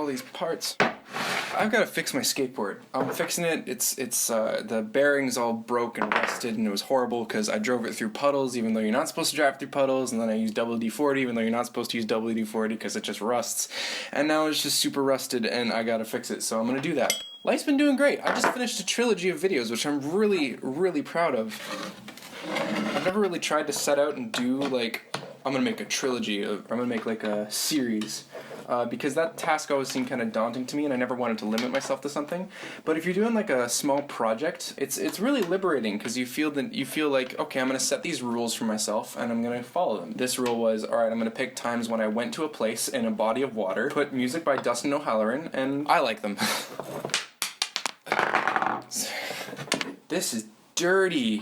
all these parts. I've got to fix my skateboard. I'm fixing it. It's the bearings all broke and rusted, and it was horrible because I drove it through puddles even though you're not supposed to drive through puddles, and then I used WD-40 even though you're not supposed to use WD-40 because it just rusts, and now it's just super rusted and I gotta fix it, so I'm gonna do that. Life's been doing great. I just finished a trilogy of videos, which I'm really, really proud of. I've never really tried to set out and do, like, I'm gonna make a trilogy, I'm gonna make, like, a series, because that task always seemed kind of daunting to me, and I never wanted to limit myself to something. But if you're doing, like, a small project, it's really liberating, because you feel like, okay, I'm gonna set these rules for myself, and I'm gonna follow them. This rule was, alright, I'm gonna pick times when I went to a place in a body of water, put music by Dustin O'Halloran, and I like them. This is dirty.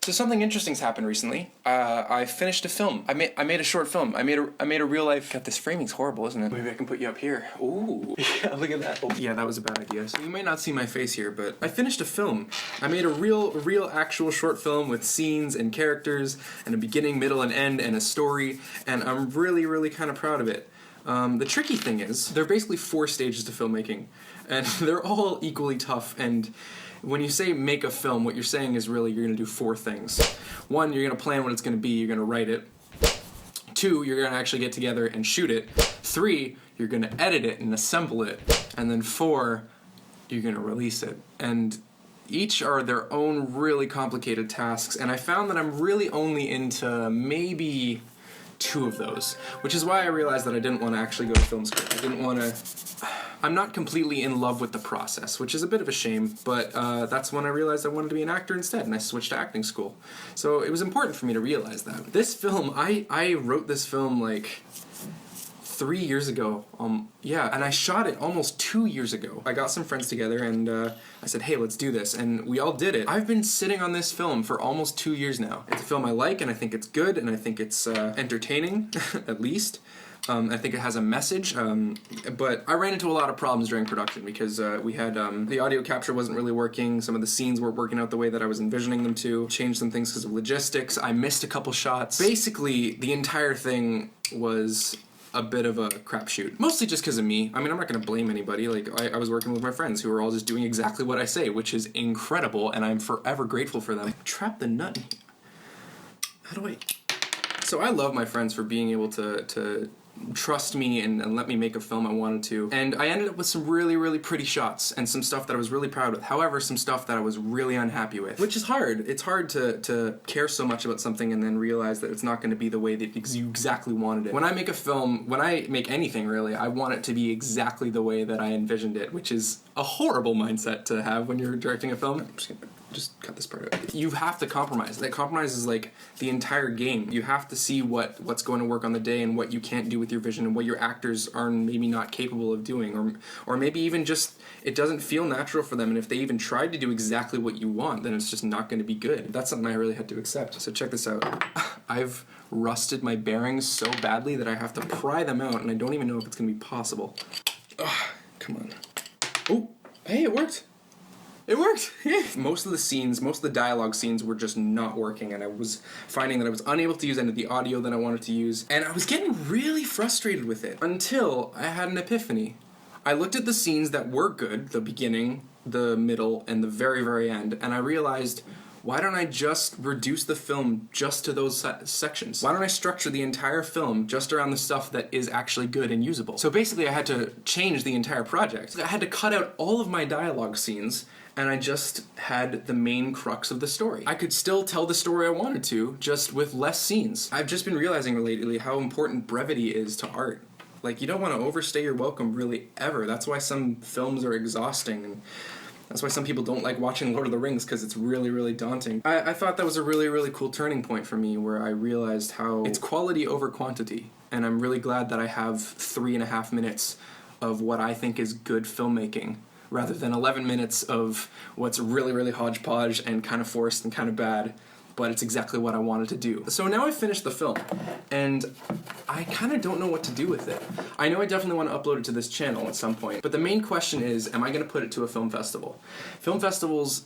So something interesting's happened recently. I finished a film. I made a short film. I made a real life. God, this framing's horrible, isn't it? Maybe I can put you up here. Ooh. Yeah, look at that. Oh. Yeah, that was a bad idea. So you might not see my face here, but I finished a film. I made a real actual short film with scenes and characters and a beginning, middle, and end and a story, and I'm really kind of proud of it. The tricky thing is, there are basically 4 stages to filmmaking, and they're all equally tough, and when you say make a film, what you're saying is really you're going to do 4 things. 1, you're going to plan what it's going to be, you're going to write it. 2, you're going to actually get together and shoot it. 3, you're going to edit it and assemble it. And then 4, you're going to release it. And each are their own really complicated tasks, and I found that I'm really only into maybe 2 of those, which is why I realized that I didn't want to actually go to film school. I'm not completely in love with the process, which is a bit of a shame, but that's when I realized I wanted to be an actor instead, and I switched to acting school. So it was important for me to realize that. This film, I wrote this film like 3 years ago, yeah, and I shot it almost 2 years ago. I got some friends together and I said, hey, let's do this, and we all did it. I've been sitting on this film for almost 2 years now. It's a film I like, and I think it's good, and I think it's entertaining, at least. I think it has a message, but I ran into a lot of problems during production because we had, the audio capture wasn't really working, some of the scenes weren't working out the way that I was envisioning them to, changed some things because of logistics, I missed a couple shots. Basically, the entire thing was a bit of a crapshoot. Mostly just because of me. I mean, I'm not going to blame anybody. Like, I was working with my friends who were all just doing exactly what I say, which is incredible, and I'm forever grateful for them. I trapped the nut in here. How do I... So I love my friends for being able to trust me and let me make a film I wanted to. And I ended up with some really pretty shots and some stuff that I was really proud of. However, some stuff that I was really unhappy with. Which is hard. It's hard to care so much about something and then realize that it's not going to be the way that you exactly wanted it. When I make a film, when I make anything really, I want it to be exactly the way that I envisioned it, which is a horrible mindset to have when you're directing a film. I'm just gonna cut this part out. You have to compromise. That compromise is like the entire game. You have to see what's going to work on the day and what you can't do with your vision and what your actors are maybe not capable of doing, or maybe even just it doesn't feel natural for them, and if they even tried to do exactly what you want, then it's just not going to be good. That's something I really had to accept. So check this out. I've rusted my bearings so badly that I have to pry them out, and I don't even know if it's going to be possible. Ugh, come on. Oh, hey, it worked. It worked! Most of the dialogue scenes were just not working, and I was finding that I was unable to use any of the audio that I wanted to use, and I was getting really frustrated with it, until I had an epiphany. I looked at the scenes that were good, the beginning, the middle, and the very end, and I realized, why don't I just reduce the film just to those sections? Why don't I structure the entire film just around the stuff that is actually good and usable? So basically I had to change the entire project. I had to cut out all of my dialogue scenes, and I just had the main crux of the story. I could still tell the story I wanted to, just with less scenes. I've just been realizing lately how important brevity is to art. Like, you don't want to overstay your welcome really ever. That's why some films are exhausting, and that's why some people don't like watching Lord of the Rings, because it's really daunting. I thought that was a really cool turning point for me, where I realized how it's quality over quantity, and I'm really glad that I have 3.5 minutes of what I think is good filmmaking, rather than 11 minutes of what's really hodgepodge and kind of forced and kind of bad, but it's exactly what I wanted to do. So now I've finished the film, and I kind of don't know what to do with it. I know I definitely want to upload it to this channel at some point, but the main question is, am I going to put it to a film festival? Film festivals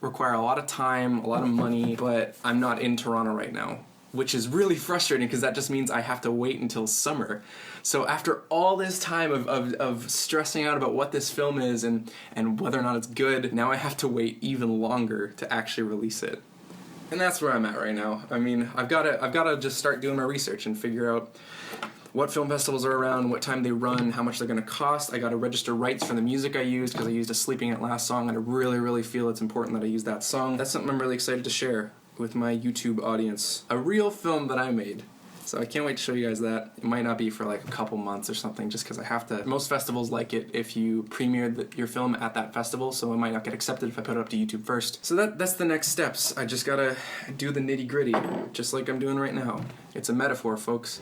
require a lot of time, a lot of money, but I'm not in Toronto right now. which is really frustrating because that just means I have to wait until summer. So after all this time of stressing out about what this film is and whether or not it's good, now I have to wait even longer to actually release it. And that's where I'm at right now. I mean, I've gotta just start doing my research and figure out what film festivals are around, what time they run, how much they're gonna cost. I gotta register rights for the music I used because I used a Sleeping at Last song, and I really, really feel it's important that I use that song. That's something I'm really excited to share with my YouTube audience. A real film that I made. So I can't wait to show you guys that. It might not be for like a couple months or something, just because I have to. Most festivals like it if you premiered your film at that festival, so it might not get accepted if I put it up to YouTube first. So that's the next steps. I just gotta do the nitty-gritty, just like I'm doing right now. It's a metaphor, folks.